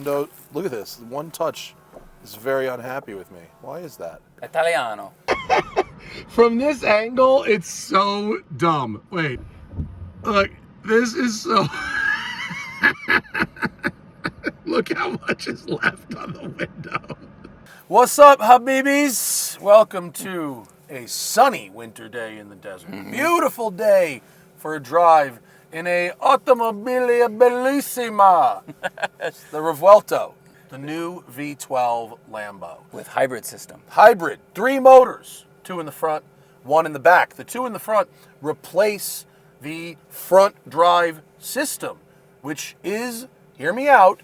window. Look at this. One touch is very unhappy with me. Why is that? Italiano. From this angle, it's so dumb. Wait. Look, this is so... Look how much is left on the window. What's up, Habibis? Welcome to a sunny winter day in the desert. Beautiful day for a drive in a Automobilia Bellissima. The Revuelto, the new V12 Lambo. With hybrid system. Hybrid, 3 motors, 2 in the front, 1 in the back. The 2 in the front replace the front drive system, which is, hear me out,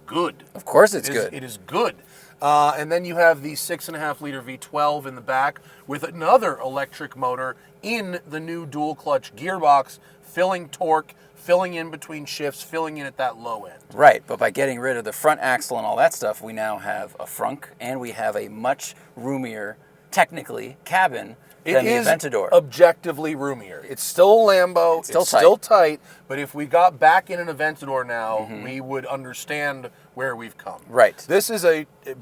good. Of course it's good. It is good. And then you have the 6.5-liter V12 in the back with another electric motor in the new dual clutch gearbox, filling torque, filling in between shifts, filling in at that low end. Right, but by getting rid of the front axle and all that stuff, we now have a frunk and we have a much roomier, technically, cabin than the Aventador. It is objectively roomier. It's still a Lambo. It's still tight. But if we got back in an Aventador now, we would understand where we've come. Right. This is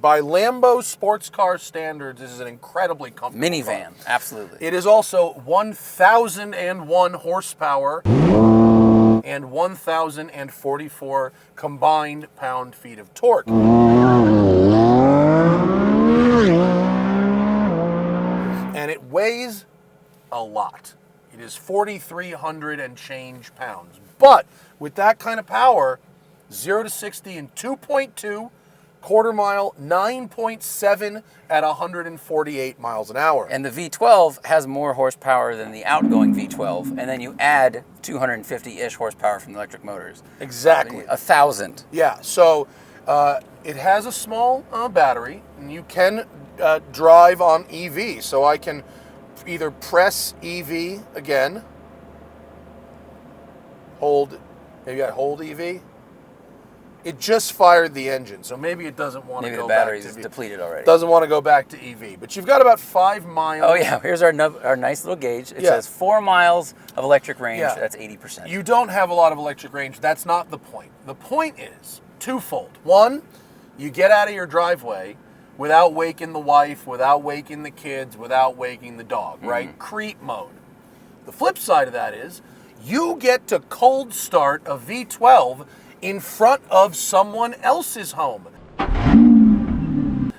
by Lambo sports car standards, this is an incredibly comfortable minivan, car. absolutely. It is also 1,001 horsepower and 1,044 combined pound-feet of torque. And it weighs a lot. It is 4,300 and change pounds. But with that kind of power, 0 to 60 in 2.2, quarter mile, 9.7 at 148 miles an hour. And the V12 has more horsepower than the outgoing V12, and then you add 250-ish horsepower from the electric motors. Exactly. 1,000. Yeah, so it has a small battery, and you can drive on EV. So I can either press EV again, maybe I hold EV. It just fired the engine, so maybe it doesn't want to go back to EV. Maybe the battery's depleted already. Doesn't want to go back to EV. But you've got about 5 miles. Oh yeah, here's our nice little gauge. It says 4 miles of electric range. Yeah. That's 80%. You don't have a lot of electric range. That's not the point. The point is twofold. One, you get out of your driveway without waking the wife, without waking the kids, without waking the dog, right? Creep mode. The flip side of that is you get to cold start a V12 in front of someone else's home.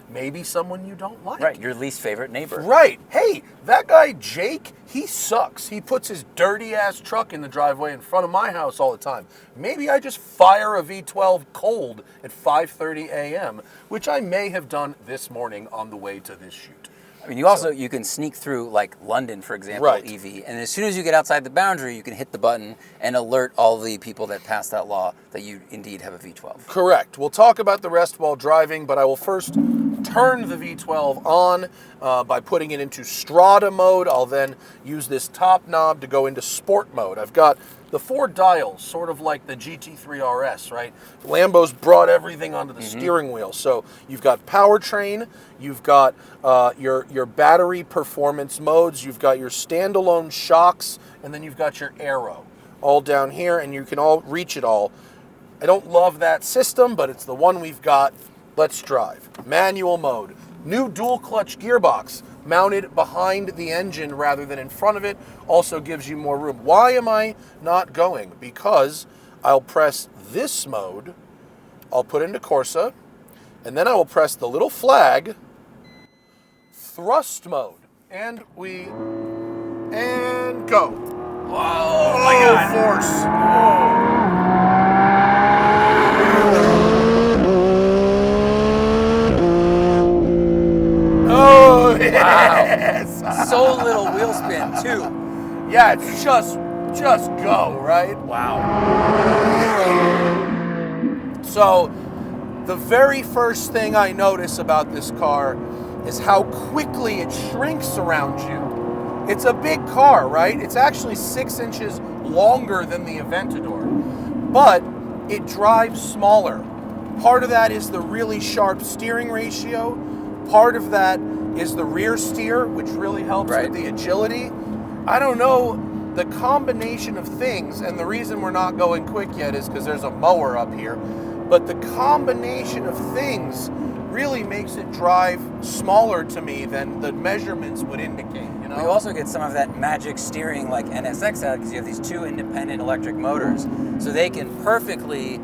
Maybe someone you don't like. Right, your least favorite neighbor. Right. Hey, that guy Jake, he sucks. He puts his dirty ass truck in the driveway in front of my house all the time. Maybe I just fire a V12 cold at 5:30 a.m., which I may have done this morning on the way to this shoot. I mean, you can sneak through, like London, for example, EV, and as soon as you get outside the boundary, you can hit the button and alert all the people that passed that law that you indeed have a V12. Correct. We'll talk about the rest while driving, but I will first turn the V12 on by putting it into Strada mode. I'll then use this top knob to go into Sport mode. I've got the 4 dials, sort of like the GT3 RS, right? Lambo's brought everything onto the steering wheel. So you've got powertrain, you've got your battery performance modes, you've got your standalone shocks, and then you've got your aero all down here, and you can all reach it all. I don't love that system, but it's the one we've got. Let's drive. Manual mode. New dual clutch gearbox mounted behind the engine rather than in front of it. Also gives you more room. Why am I not going? Because I'll press this mode, I'll put into Corsa, and then I will press the little flag, thrust mode, and go. Whoa, oh my God. Force. Oh. Oh, yes. Wow. So little wheel spin, too. Yeah, it's just go, right? Wow. So, the very first thing I notice about this car is how quickly it shrinks around you. It's a big car, right? It's actually 6 inches longer than the Aventador, but it drives smaller. Part of that is the really sharp steering ratio. Part of that is the rear steer, which really helps with the agility. I don't know, the combination of things, and the reason we're not going quick yet is because there's a mower up here, but the combination of things really makes it drive smaller to me than the measurements would indicate. You know? You also get some of that magic steering like NSX had, because you have these two independent electric motors, so they can perfectly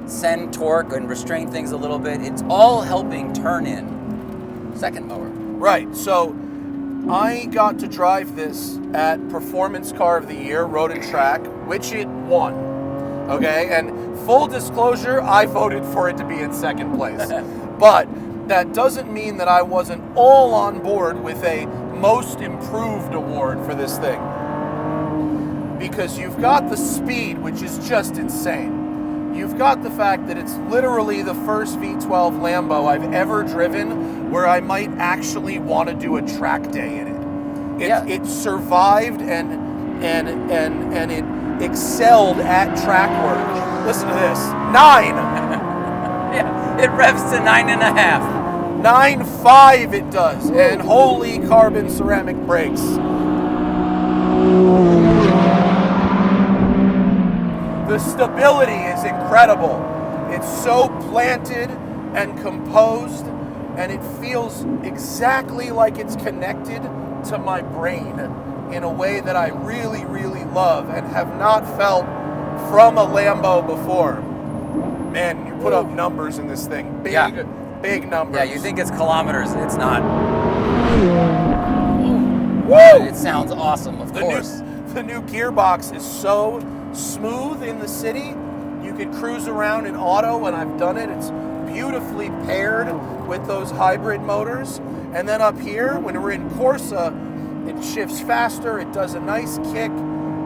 send torque and restrain things a little bit. It's all helping turn in second mower. Right. So I got to drive this at Performance Car of the Year, Road and Track, which it won. Okay, and full disclosure, I voted for it to be in second place. But that doesn't mean that I wasn't all on board with a Most Improved award for this thing. Because you've got the speed, which is just insane. You've got the fact that it's literally the first V12 Lambo I've ever driven where I might actually want to do a track day in it. It survived and it excelled at track work. Listen to this. 9! Yeah, it revs to 9.5. 9.5 it does. And holy carbon ceramic brakes. The stability is incredible. It's so planted and composed, and it feels exactly like it's connected to my brain in a way that I really, really love and have not felt from a Lambo before. Man, you put up numbers in this thing. Big numbers. Yeah, you think it's kilometers. It's not. Woo! It sounds awesome, of course. The new gearbox is so smooth in the city. You can cruise around in auto, and I've done it. It's beautifully paired with those hybrid motors. And then up here, when we're in Corsa, it shifts faster. It does a nice kick.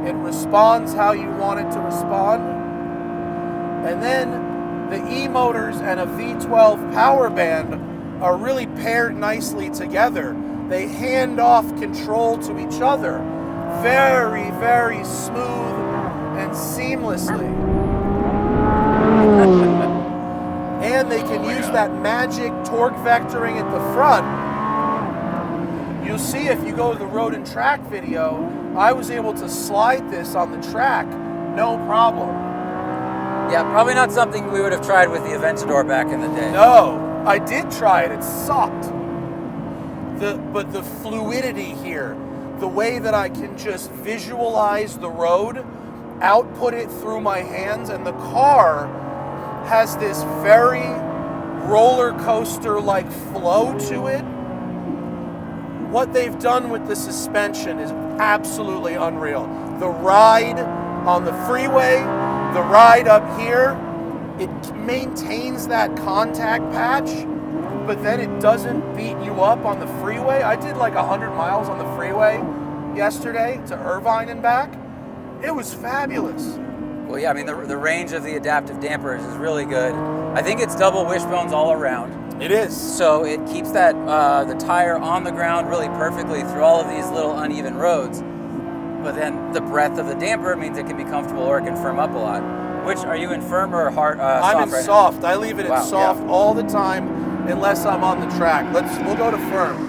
It responds how you want it to respond. And then the E-motors and a V12 power band are really paired nicely together. They hand off control to each other very, very smooth and seamlessly. And they can use that magic torque vectoring at the front. You'll see if you go to the Road and Track video, I was able to slide this on the track, no problem. Yeah, probably not something we would have tried with the Aventador back in the day. No, I did try it. It sucked. But the fluidity here, the way that I can just visualize the road, output it through my hands, and the car has this very roller coaster-like flow to it. What they've done with the suspension is absolutely unreal. The ride on the freeway, the ride up here, it maintains that contact patch, but then it doesn't beat you up on the freeway. I did like 100 miles on the freeway yesterday to Irvine and back. It was fabulous. Well, yeah, I mean, the range of the adaptive dampers is really good. I think it's double wishbones all around. It is. So it keeps that the tire on the ground really perfectly through all of these little uneven roads. But then the breadth of the damper means it can be comfortable or it can firm up a lot. Which, are you in firm or hard? I'm soft in right soft. now? I leave it in soft all the time unless I'm on the track. We'll go to firm.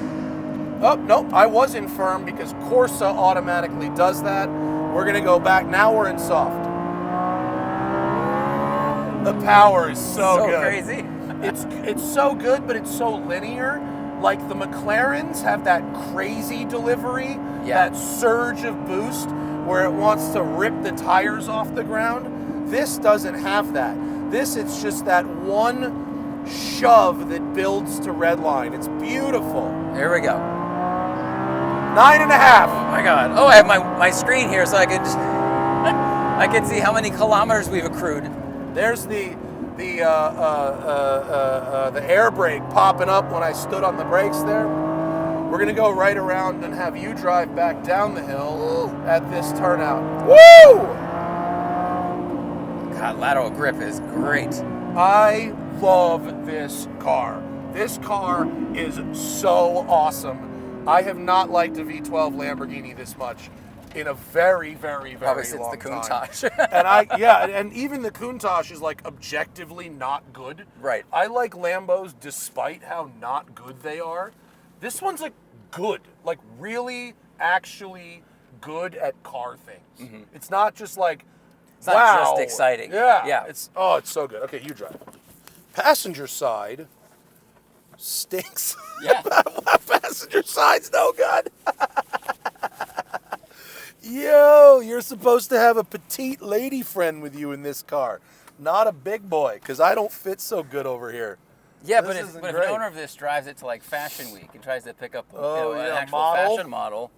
Oh, nope, I was in firm because Corsa automatically does that. We're gonna go back. Now we're in soft. The power is so good. Crazy. It's so good, but it's so linear. Like the McLarens have that crazy delivery, that surge of boost where it wants to rip the tires off the ground. This doesn't have that. It's just that one shove that builds to redline. It's beautiful. Here we go. 9.5. Oh my God. Oh, I have my screen here so I can just I can see how many kilometers we've accrued. There's the air brake popping up when I stood on the brakes there. We're gonna go right around and have you drive back down the hill at this turnout. Woo! God, lateral grip is great. I love this car. This car is so awesome. I have not liked a V12 Lamborghini this much in a very, very, very Probably since long the time. Countach. And even the Countach is like objectively not good. Right. I like Lambos despite how not good they are. This one's like good, like really, actually good at car things. Mm-hmm. It's not just like It's not just exciting. Yeah. Yeah. It's so good. Okay, you drive. Passenger side stinks. Yeah. Passenger side's no good. Yo, you're supposed to have a petite lady friend with you in this car, not a big boy, because I don't fit so good over here. Yeah, but if an owner of this drives it to like Fashion Week and tries to pick up an actual fashion model,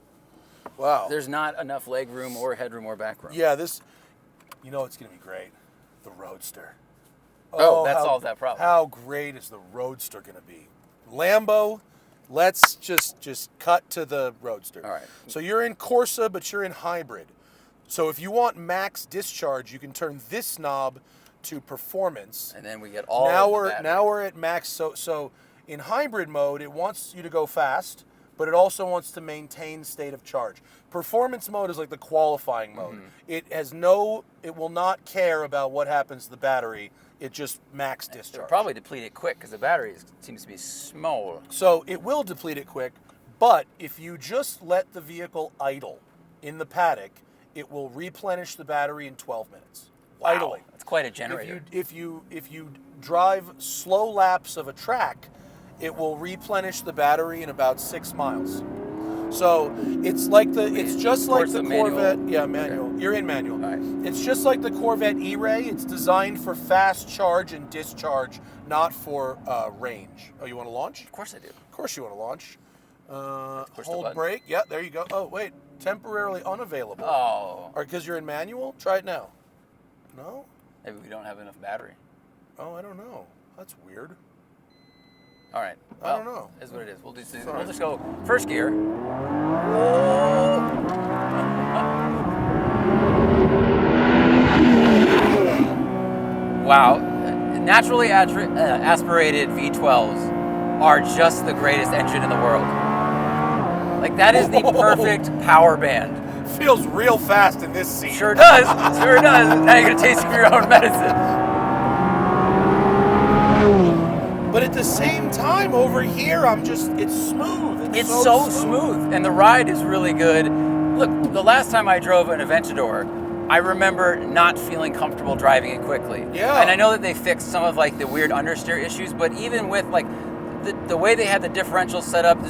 wow, there's not enough leg room or headroom or back room. Yeah, it's going to be great. The Roadster. That solves that problem. How great is the Roadster going to be? Lambo, let's just cut to the Roadster. All right. So you're in Corsa, but you're in hybrid. So if you want max discharge, you can turn this knob to performance. And then we get all now of the we're battery. now we're at max. So in hybrid mode, it wants you to go fast, but it also wants to maintain state of charge. Performance mode is like the qualifying mode. Mm-hmm. It will not care about what happens to the battery. It just max discharge. It'll probably deplete it quick because the battery seems to be small. So it will deplete it quick, but if you just let the vehicle idle in the paddock, it will replenish the battery in 12 minutes. Wow. Idling. That's quite a generator. If you drive slow laps of a track, it will replenish the battery in about 6 miles. So it's just like the Corvette. Yeah, manual. Okay. You're in manual. All right. It's just like the Corvette E-Ray. It's designed for fast charge and discharge, not for range. Oh, you want to launch? Of course I do. Of course you want to launch. Push the Hold button. brake. Yeah, there you go. Oh, wait. Temporarily unavailable. Oh. Or because you're in manual? Try it now. No? Maybe we don't have enough battery. Oh, I don't know. That's weird. All right. I don't know. Is what it is. We'll just go first gear. Wow. Naturally aspirated V12s are just the greatest engine in the world. Like, that is the perfect power band. Feels real fast in this seat. Sure does. Sure does. Now you're going to taste of your own medicine. But at the same time, over here, it's smooth. It's so smooth. And the ride is really good. Look, the last time I drove an Aventador, I remember not feeling comfortable driving it quickly. Yeah. And I know that they fixed some of like the weird understeer issues, but even with like the way they had the differentials set up,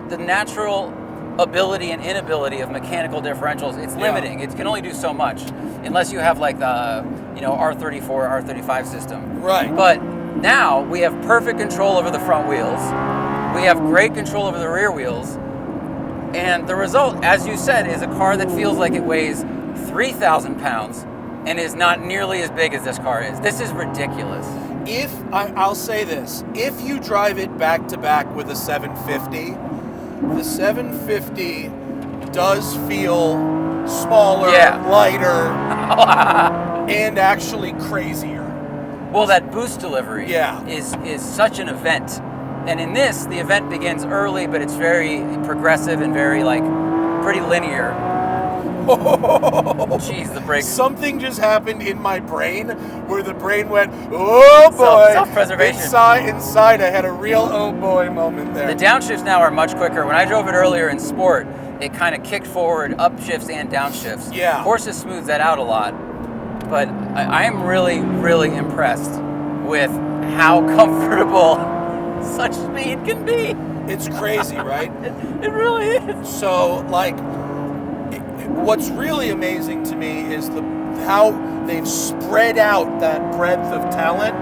the natural ability and inability of mechanical differentials, it's limiting. It can only do so much unless you have like the R34, R35 system. Right. But now we have perfect control over the front wheels. We have great control over the rear wheels. And the result, as you said, is a car that feels like it weighs 3,000 pounds and is not nearly as big as this car is. This is ridiculous. I'll say this, if you drive it back to back with a 750, the 750 does feel smaller, lighter, and actually crazier. Well, that boost delivery is such an event. And in this, the event begins early, but it's very progressive and very pretty linear. Jeez, the brakes. Something just happened in my brain where the brain went, oh boy. Self-preservation. Inside, I had a real oh boy moment there. The downshifts now are much quicker. When I drove it earlier in sport, it kind of kicked forward upshifts and downshifts. Yeah. Corsa smooths that out a lot. But I am really, really impressed with how comfortable such speed can be. It's crazy, right? It really is. So, what's really amazing to me is how they've spread out that breadth of talent.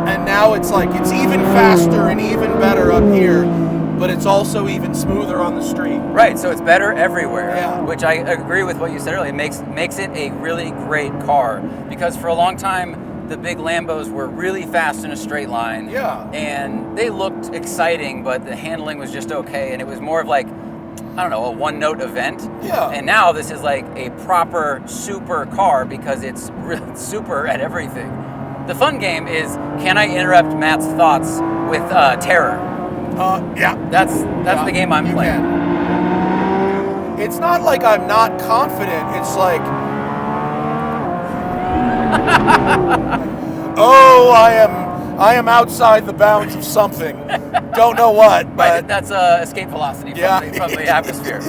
And now it's even faster and even better up here, but it's also even smoother on the street. Right, so it's better everywhere, which I agree with what you said earlier. It makes it a really great car, because for a long time, the big Lambos were really fast in a straight line. Yeah. And they looked exciting, but the handling was just okay, and it was more of a one-note event. Yeah. And now this is like a proper super car because it's really super at everything. The fun game is, can I interrupt Matt's thoughts with terror? Yeah. That's the game I'm playing. Can. It's not like I'm not confident. It's like, oh, I am outside the bounds of something. Don't know what, Right, but that's escape velocity from, from the atmosphere.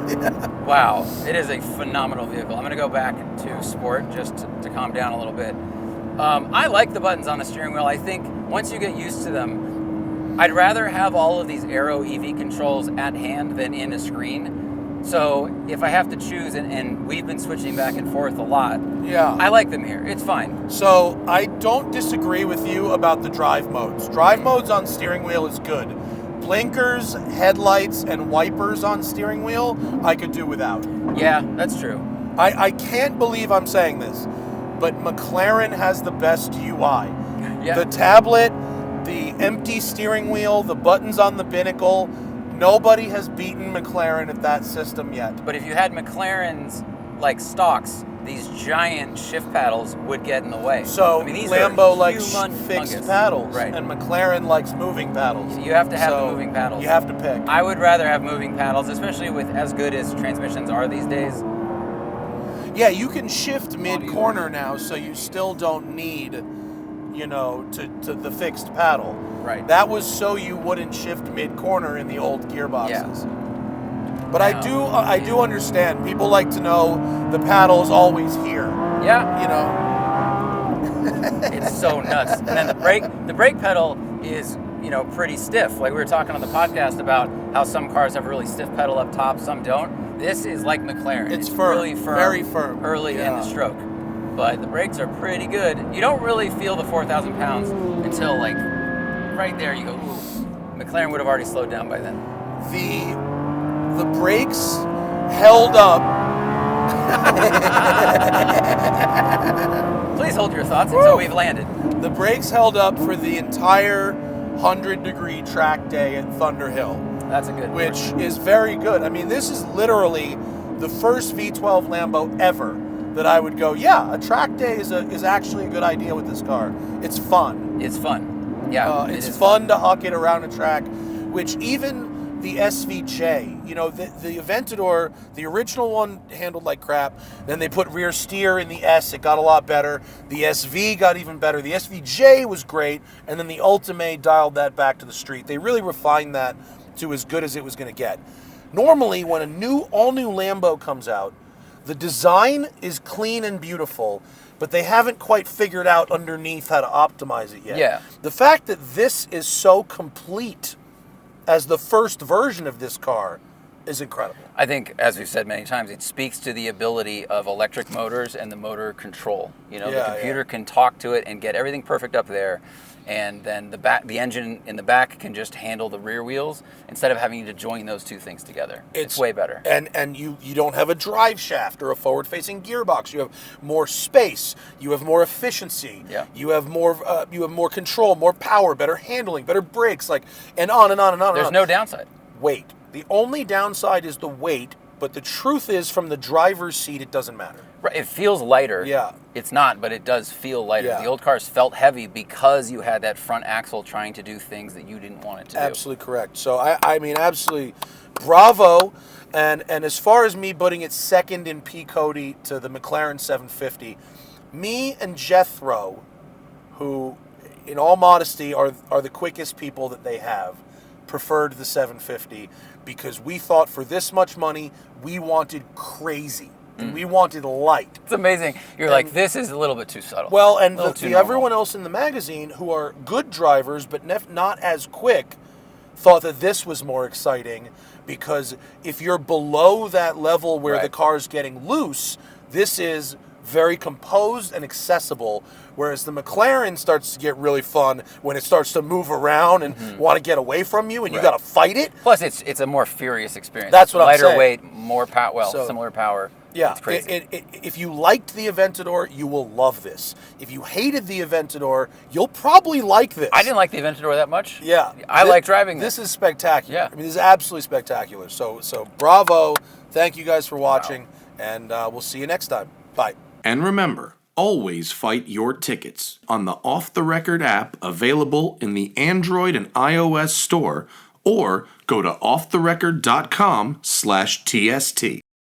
Wow, it is a phenomenal vehicle. I'm going to go back to sport just to calm down a little bit. I like the buttons on the steering wheel. I think once you get used to them, I'd rather have all of these Aero EV controls at hand than in a screen. So if I have to choose, and we've been switching back and forth a lot, I like them here. It's fine. So I don't disagree with you about the drive modes. Drive modes on steering wheel is good. Blinkers, headlights, and wipers on steering wheel, I could do without. Yeah, that's true. I can't believe I'm saying this, but McLaren has the best UI. Yeah. The tablet, the empty steering wheel, the buttons on the binnacle, nobody has beaten McLaren at that system yet. But if you had McLaren's like stocks, these giant shift paddles would get in the way. So I mean, these Lambo are likes humongous. fixed paddles, right? And McLaren likes moving paddles. You have to have the moving paddles. You have to pick. I would rather have moving paddles, especially with as good as transmissions are these days. Yeah, you can shift mid-corner now, so you still don't need, to the fixed paddle. Right. That was so you wouldn't shift mid-corner in the old gearboxes. Yeah. But I do understand. People like to know the paddle's always here. Yeah. It's so nuts. And then the brake pedal is, pretty stiff. Like we were talking on the podcast about how some cars have a really stiff pedal up top, some don't. This is like McLaren. It's firm, really firm, very firm, early in the stroke. But the brakes are pretty good. You don't really feel the 4,000 pounds until like right there. You go, ooh. McLaren would have already slowed down by then. The brakes held up. Please hold your thoughts until we've landed. The brakes held up for the entire 100-degree track day at Thunder Hill. That's a good Which is very good. I mean, this is literally the first V12 Lambo ever that I would go, yeah, a track day is actually a good idea with this car. It's fun. It's fun. Yeah. It's fun to huck it around a track, which even the SVJ, the Aventador, the original one handled like crap. Then they put rear steer in the S. It got a lot better. The SV got even better. The SVJ was great. And then the Ultimate dialed that back to the street. They really refined that to as good as it was going to get. Normally, when all new Lambo comes out, the design is clean and beautiful, but they haven't quite figured out underneath how to optimize it yet. Yeah. The fact that this is so complete as the first version of this car is incredible. I think, as we've said many times, it speaks to the ability of electric motors and the motor control. The computer can talk to it and get everything perfect up there, and then the engine in the back can just handle the rear wheels instead of having to join those two things together. It's way better. And you don't have a drive shaft or a forward-facing gearbox. You have more space. You have more efficiency. Yeah. You have more control, more power, better handling, better brakes, and on and on and on. There's no downside. Weight. The only downside is the weight, but the truth is, from the driver's seat, it doesn't matter. Right, it feels lighter. Yeah. It's not, but it does feel lighter. Yeah. The old cars felt heavy because you had that front axle trying to do things that you didn't want it to do. Absolutely correct. So, I mean, absolutely bravo. And as far as me putting it second in P. Cody to the McLaren 750, me and Jethro, who, in all modesty, are the quickest people that they have, preferred the 750 because we thought for this much money, we wanted crazy. And we wanted light. It's amazing. You're like, this is a little bit too subtle. Well, and everyone else in the magazine who are good drivers but not as quick thought that this was more exciting because if you're below that level where the car's getting loose, this is very composed and accessible, whereas the McLaren starts to get really fun when it starts to move around and want to get away from you, and you got to fight it. Plus, it's a more furious experience. That's what I'm saying. Lighter weight, more power. Similar power. Yeah, it's crazy. If you liked the Aventador, you will love this. If you hated the Aventador, you'll probably like this. I didn't like the Aventador that much. Yeah, I like driving this. This is spectacular. Yeah, I mean, this is absolutely spectacular. So bravo. Thank you guys for watching, and we'll see you next time. Bye. And remember, always fight your tickets on the Off the Record app available in the Android and iOS store, or go to offtherecord.com/TST.